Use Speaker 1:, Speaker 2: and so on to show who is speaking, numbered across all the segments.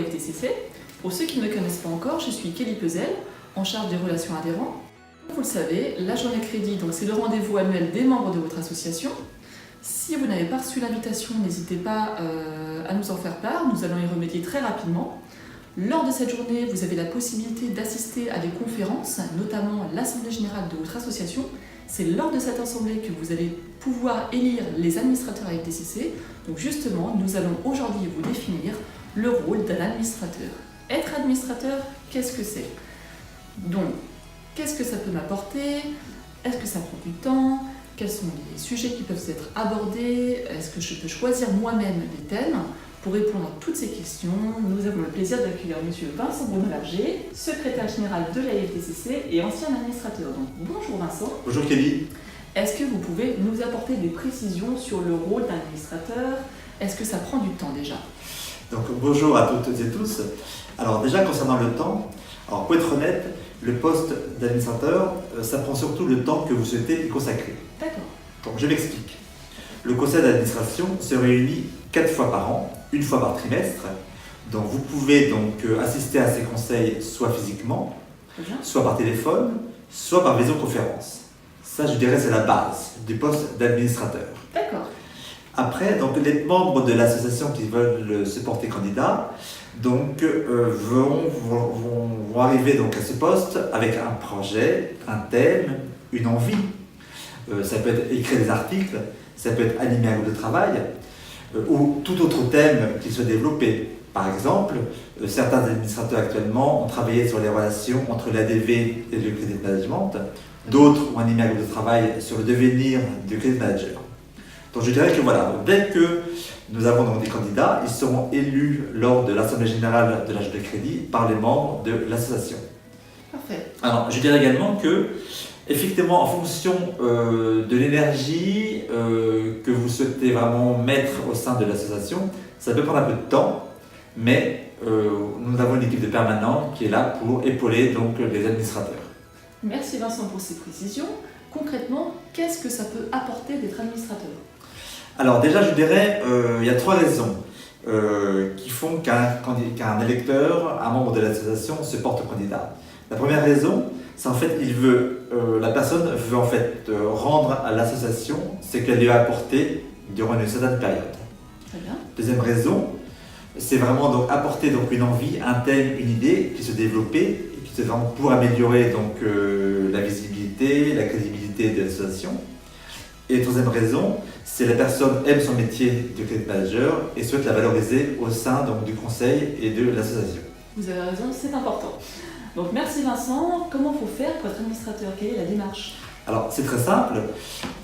Speaker 1: FTCC. Pour ceux qui ne me connaissent pas encore, je suis Kelly Pezel, en charge des relations adhérents. Vous le savez, la journée crédit, c'est le rendez-vous annuel des membres de votre association. Si vous n'avez pas reçu l'invitation, n'hésitez pas à nous en faire part, nous allons y remédier très rapidement. Lors de cette journée, vous avez la possibilité d'assister à des conférences, notamment l'Assemblée Générale de votre association. C'est lors de cette assemblée que vous allez pouvoir élire les administrateurs à FTCC. Donc justement, nous allons aujourd'hui vous définir le rôle d'un administrateur. Être administrateur, qu'est-ce que c'est? Donc, qu'est-ce que ça peut m'apporter? Est-ce que ça prend du temps? Quels sont les sujets qui peuvent être abordés? Est-ce que je peux choisir moi-même les thèmes? Pour répondre à toutes ces questions, nous avons le plaisir d'accueillir M. Vincent Bruno-Larger, secrétaire général de la FTCC et ancien administrateur. Donc, bonjour Vincent.
Speaker 2: Bonjour Kelly.
Speaker 1: Est-ce que vous pouvez nous apporter des précisions sur le rôle d'administrateur? Est-ce que ça prend du temps déjà?
Speaker 2: Donc bonjour à toutes et tous. Alors déjà concernant le temps, alors pour être honnête, le poste d'administrateur, ça prend surtout le temps que vous souhaitez y consacrer.
Speaker 1: D'accord.
Speaker 2: Donc je m'explique. Le conseil d'administration se réunit 4 fois par an, une fois par trimestre. Donc vous pouvez donc assister à ces conseils soit physiquement, soit par téléphone, soit par visioconférence. Ça, je dirais, c'est la base du poste d'administrateur.
Speaker 1: D'accord.
Speaker 2: Après, donc, les membres de l'association qui veulent se porter candidat vont arriver donc, à ce poste avec un projet, un thème, une envie. Ça peut être écrire des articles, ça peut être animer un groupe de travail ou tout autre thème qui soit développé. Par exemple, certains administrateurs actuellement ont travaillé sur les relations entre l'ADV et le Credit Management. D'autres ont animé un groupe de travail sur le devenir du Credit Manager. Donc je dirais que voilà, dès que nous avons donc des candidats, ils seront élus lors de l'Assemblée Générale de l'Agence de crédit par les membres de l'association.
Speaker 1: Parfait.
Speaker 2: Alors je dirais également que, effectivement, en fonction de l'énergie que vous souhaitez vraiment mettre au sein de l'association, ça peut prendre un peu de temps, mais nous avons une équipe de permanents qui est là pour épauler donc, les administrateurs.
Speaker 1: Merci Vincent pour ces précisions. Concrètement, qu'est-ce que ça peut apporter d'être administrateur?
Speaker 2: Alors déjà, je dirais, il y a 3 raisons qui font qu'un électeur, un membre de l'association, se porte candidat. La première raison, c'est en fait, la personne veut en fait rendre à l'association ce qu'elle lui a apporté durant une certaine période.
Speaker 1: Très bien.
Speaker 2: Deuxième raison, c'est vraiment donc apporter donc une envie, un thème, une idée qui se développer et qui se vraiment pour améliorer donc la visibilité, la crédibilité de l'association. Et la troisième raison, c'est la personne aime son métier de Credit Manager et souhaite la valoriser au sein donc, du conseil et de l'association.
Speaker 1: Vous avez raison, c'est important. Donc merci Vincent. Comment faut faire pour être administrateur? Quelle est la démarche?
Speaker 2: Alors c'est très simple.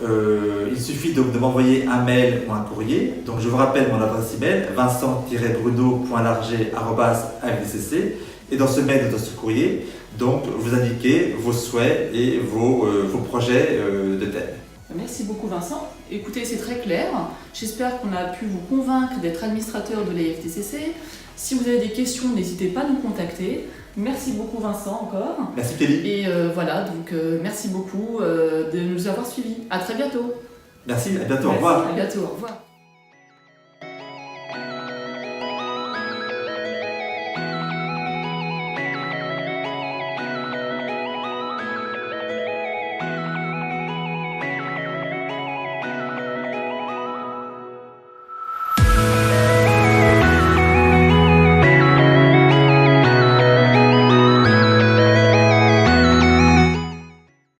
Speaker 2: Il suffit donc de m'envoyer un mail ou un courrier. Donc je vous rappelle mon adresse email vincent-bruno.larger@fdcc et dans ce mail ou dans ce courrier, donc vous indiquez vos souhaits et vos projets de thème.
Speaker 1: Merci beaucoup Vincent. Écoutez, c'est très clair. J'espère qu'on a pu vous convaincre d'être administrateur de la FTCC. Si vous avez des questions, n'hésitez pas à nous contacter. Merci beaucoup Vincent encore.
Speaker 2: Merci Kelly.
Speaker 1: Et voilà, donc merci beaucoup de nous avoir suivis. À très bientôt.
Speaker 2: Merci, à bientôt,
Speaker 1: Merci,
Speaker 2: au revoir.
Speaker 1: À bientôt, au revoir.